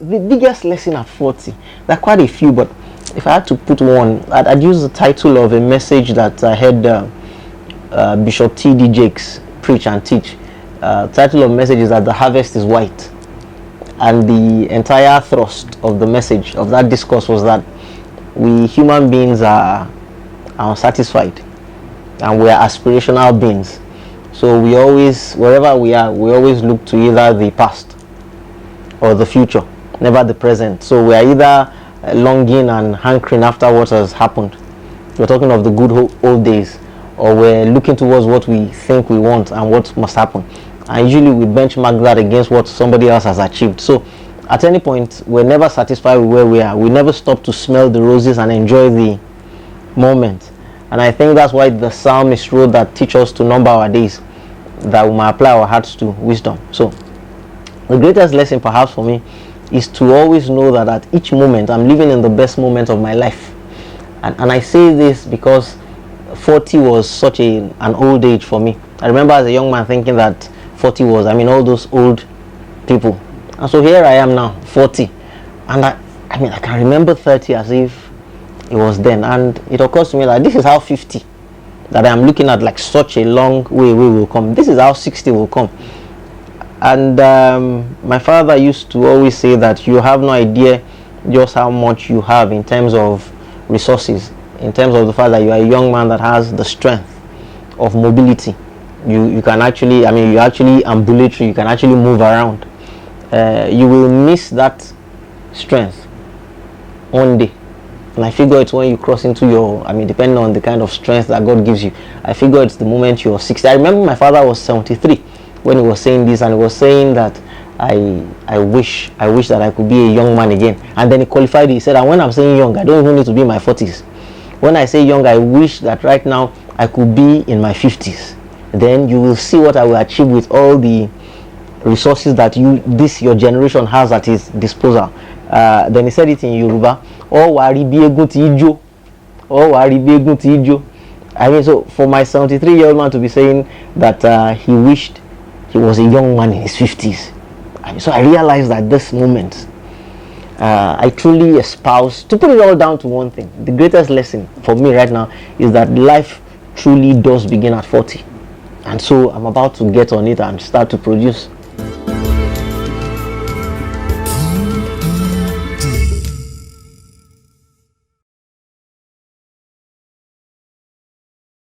the biggest lesson at 40, there are quite a few, but if I had to put one, I'd use the title of a message that I heard Bishop T.D. Jakes preach and teach. Title of message is that the harvest is white, and the entire thrust of the message of that discourse was that we human beings are unsatisfied, and we are aspirational beings. So we always, wherever we are, we always look to either the past or the future, never the present. So we are either longing and hankering after what has happened. We're talking of the good old days, or we're looking towards what we think we want and what must happen. And usually we benchmark that against what somebody else has achieved. So at any point, we're never satisfied with where we are. We never stop to smell the roses and enjoy the moment. And I think that's why the psalmist wrote that teach us to number our days, that we might apply our hearts to wisdom. So the greatest lesson perhaps for me is to always know that at each moment I'm living in the best moment of my life. And I say this because 40 was such an old age for me. I remember as a young man thinking that 40 was, all those old people. And so here I am now, 40. And I can remember 30 as if it was then. And it occurs to me that this is how 50, that I'm looking at like such a long way we will come. This is how 60 will come. And my father used to always say that you have no idea just how much you have in terms of resources, in terms of the fact that you are a young man that has the strength of mobility. You can actually, you're actually ambulatory, you can actually move around. You will miss that strength one day. And I figure it's when you cross into your, depending on the kind of strength that God gives you, I figure it's the moment you're 60. I remember my father was 73 when he was saying this, and he was saying that I wish that I could be a young man again. And then he qualified it. He said, and when I'm saying young, I don't even need to be in my 40s. When I say young, I wish that right now I could be in my 50s. Then you will see what I will achieve with all the resources that your generation has at its disposal. Then he said it in Yoruba. So for my 73-year-old man to be saying that he wished he was a young man in his 50s. So I realized that this moment, I truly espouse, to put it all down to one thing, the greatest lesson for me right now is that life truly does begin at 40. And so I'm about to get on it and start to produce